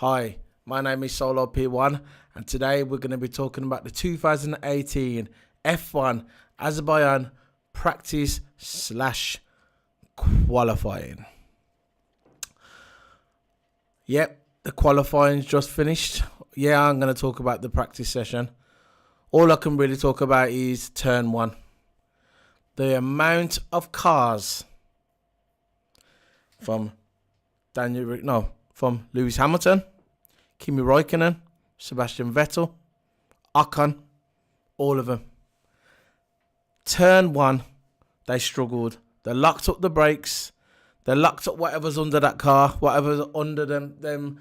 Hi, my name is Solo P1 and today we're going to be talking about the 2018 F1 Azerbaijan practice/qualifying. Yep, the qualifying's just finished. Yeah, I'm going to talk about the practice session. All I can really talk about is turn one. The amount of cars from Lewis Hamilton, Kimi Räikkönen, Sebastian Vettel, Ocon, all of them. Turn one, they struggled. They locked up the brakes. They locked up whatever's under that car, whatever's under them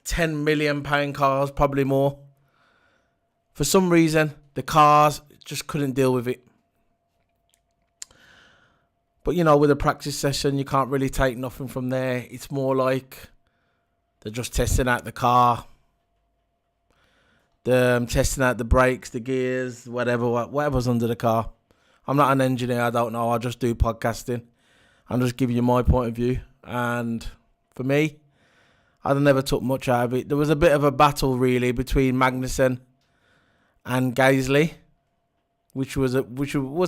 £10 million cars, probably more. For some reason, the cars just couldn't deal with it. But, with a practice session, you can't really take nothing from there. It's more like they're just testing out the car. They're testing out the brakes, the gears, whatever's under the car. I'm not an engineer. I don't know. I just do podcasting. I'm just giving you my point of view. And for me, I never took much out of it. There was a bit of a battle, really, between Magnussen and Gasly, which was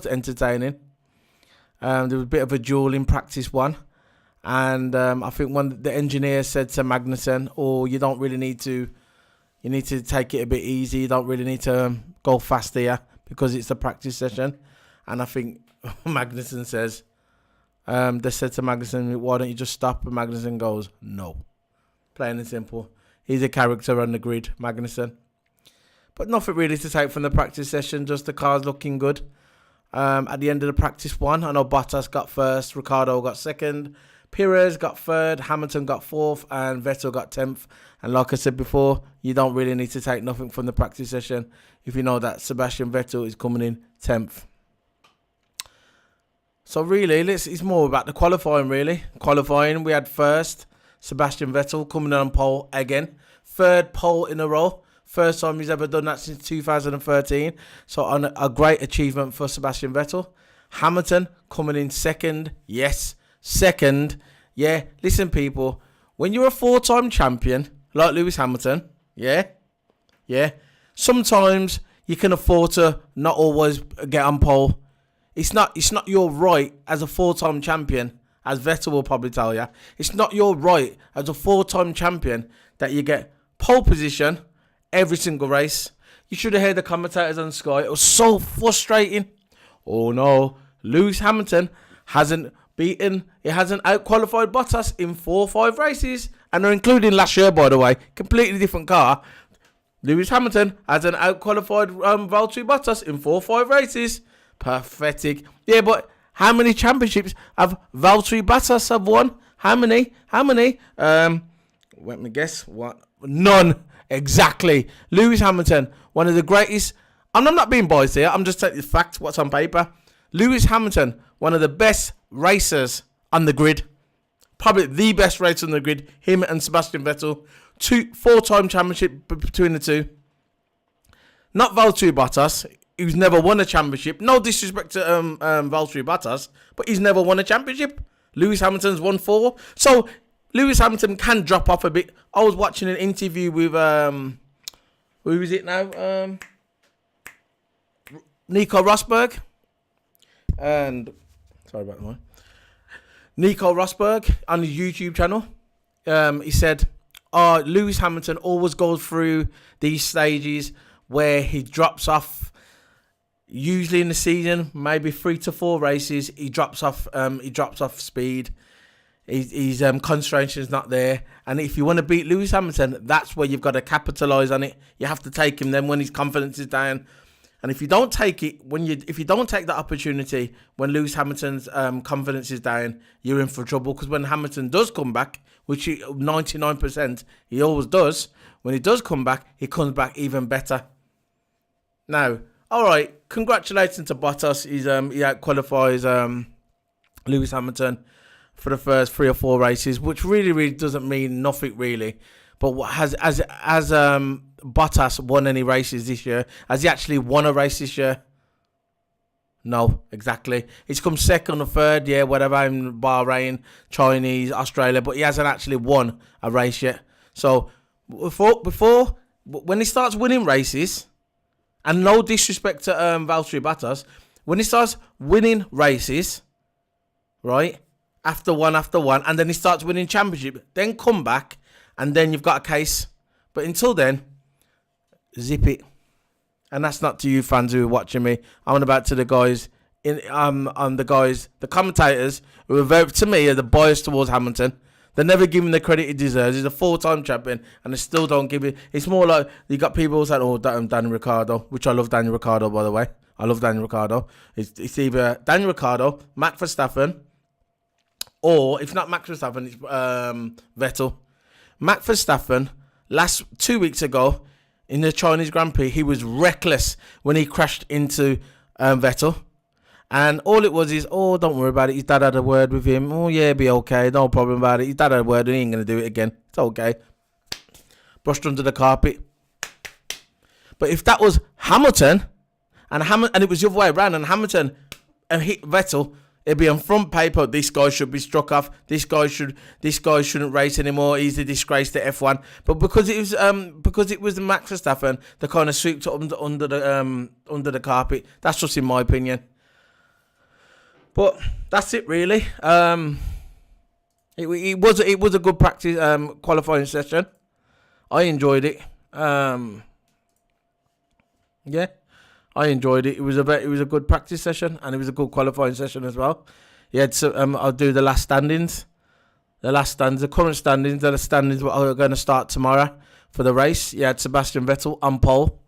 entertaining. There was a bit of a duel in practice one. And I think when the engineer said to Magnussen, you don't really need to, you need to take it a bit easy. You don't really need to go fast here because it's a practice session. And I think Magnussen says, they said to Magnussen, why don't you just stop? And Magnussen goes, no. Plain and simple. He's a character on the grid, Magnussen. But nothing really to take from the practice session, just the cars looking good. At the end of the practice one, I know Bottas got first, Ricciardo got second, Perez got third, Hamilton got fourth, and Vettel got 10th. And like I said before, you don't really need to take nothing from the practice session if you know that Sebastian Vettel is coming in 10th. So really, it's more about the qualifying, really. Qualifying, we had first, Sebastian Vettel coming on pole again. Third pole in a row. First time he's ever done that since 2013. So on a great achievement for Sebastian Vettel. Hamilton coming in second. Yes, second. Yeah, listen, people. When you're a four-time champion, like Lewis Hamilton, yeah, sometimes you can afford to not always get on pole. It's not your right as a four-time champion, as Vettel will probably tell you. It's not your right as a four-time champion that you get pole position every single race. You should have heard the commentators on Sky. It was so frustrating. Oh no, Lewis Hamilton hasn't out-qualified Bottas in 4 or 5 races. And they're including last year, by the way. Completely different car. Lewis Hamilton hasn't out-qualified Valtteri Bottas in 4 or 5 races. Pathetic. Yeah, but how many championships have Valtteri Bottas have won? How many? Let me guess. What? None. Exactly. Lewis Hamilton, one of the greatest. I'm not being biased here. I'm just telling you the facts, what's on paper. Lewis Hamilton, one of the best racers on the grid. Probably the best racer on the grid. Him and Sebastian Vettel. 4-time championship between the two. Not Valtteri Bottas, who's never won a championship. No disrespect to Valtteri Bottas, but he's never won a championship. Lewis Hamilton's won 4. So Lewis Hamilton can drop off a bit. I was watching an interview with who is it now? Nico Rosberg. And sorry about that. Nico Rosberg on his YouTube channel. He said, Lewis Hamilton always goes through these stages where he drops off. Usually in the season, maybe 3 to 4 races, he drops off speed. His concentration is not there. And if you want to beat Lewis Hamilton, that's where you've got to capitalise on it. You have to take him then when his confidence is down. And if you don't take it, if you don't take that opportunity when Lewis Hamilton's confidence is down, you're in for trouble. Because when Hamilton does come back, which 99% he always does, when he does come back, he comes back even better. Now, all right, congratulations to Bottas. He out-qualifies Lewis Hamilton for the first 3 or 4 races, which really doesn't mean nothing really. But has Bottas won any races this year? Has he actually won a race this year? No, exactly. He's come second or third, yeah, whatever, in Bahrain, Chinese, Australia, but he hasn't actually won a race yet. So When he starts winning races, and no disrespect to Valtteri Bottas, when he starts winning races, right, after one, and then he starts winning championship, then come back, and then you've got a case. But until then, zip it. And that's not to you fans who are watching me. I'm on about to the guys the commentators who are very, to me, are the bias towards Hamilton. They never give him the credit he deserves. He's a 4-time champion, and they still don't give it. It's more like you got people saying, "Oh, Daniel Ricciardo," which I love Daniel Ricciardo, by the way. I love Daniel Ricciardo. It's either Daniel Ricciardo, Max Verstappen, or if not Max Verstappen, it's Vettel. Max Verstappen, 2 weeks ago in the Chinese Grand Prix, he was reckless when he crashed into Vettel. And all it was is, oh, don't worry about it. His dad had a word with him. Oh, yeah, be okay. No problem about it. His dad had a word and he ain't going to do it again. It's okay. Brushed under the carpet. But if that was Hamilton, and it was the other way around, and Hamilton and hit Vettel, it'd be on front paper, this guy should be struck off. This guy shouldn't race anymore. He's a disgrace to F1. But because it was the Max Verstappen, they kind of swept it under the carpet. That's just in my opinion. But that's it, really. It was a good practice qualifying session. I enjoyed it. Yeah, I enjoyed it. It was a good practice session, and it was a good qualifying session as well. Yeah, so I'll do the last standings. The current standings are the standings that are going to start tomorrow for the race. You had Sebastian Vettel on pole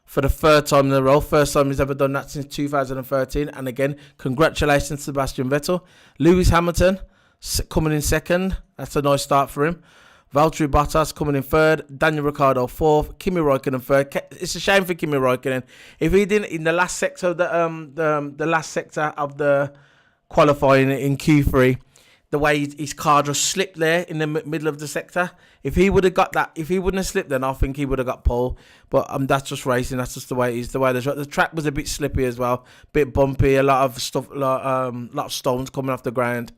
for the third time in a row. First time he's ever done that since 2013. And again, congratulations to Sebastian Vettel. Lewis Hamilton coming in second. That's a nice start for him. Valtteri Bottas coming in third. Daniel Ricciardo fourth. Kimi Räikkönen third. It's a shame for Kimi Räikkönen. If he didn't in the last sector of the last sector of the qualifying in Q3, the way his car just slipped there in the middle of the sector. If he would have got that, if he wouldn't have slipped, then I think he would have got pole. But that's just racing. That's just the way it is. The way the track was a bit slippy as well, bit bumpy. A lot of stuff, lot of stones coming off the ground.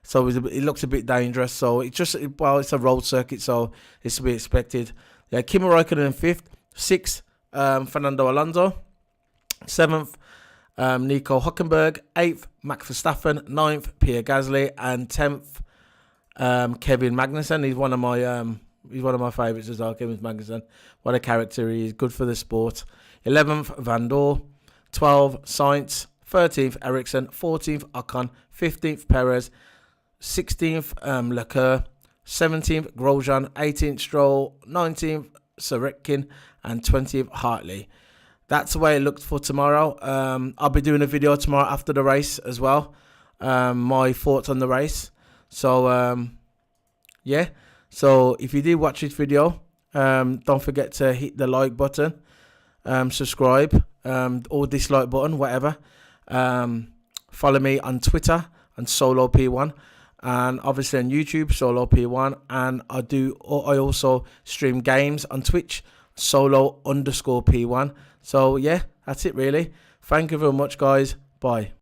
So it looks a bit dangerous. So it's a road circuit, so it's to be expected. Yeah, Kimi Räikkönen in fifth, sixth, Fernando Alonso, seventh, Nico Hülkenberg, 8th, Max Verstappen, 9th, Pierre Gasly, and 10th, Kevin Magnussen. He's one of my favourites as well, Kevin Magnussen. What a character he is, good for the sport. 11th, Van Dorn, 12th, Sainz, 13th, Ericsson, 14th, Ocon, 15th, Perez, 16th, Leclerc, 17th, Grosjean, 18th, Stroll, 19th, Sorokin, and 20th, Hartley. That's the way it looks for tomorrow. I'll be doing a video tomorrow after the race as well. My thoughts on the race. So, yeah. So, if you did watch this video, don't forget to hit the like button, subscribe, or dislike button, whatever. Follow me on Twitter and Solo P1. And obviously on YouTube, Solo P1. And I also stream games on Twitch, Solo_P1. So, yeah, that's it really. Thank you very much, guys. Bye.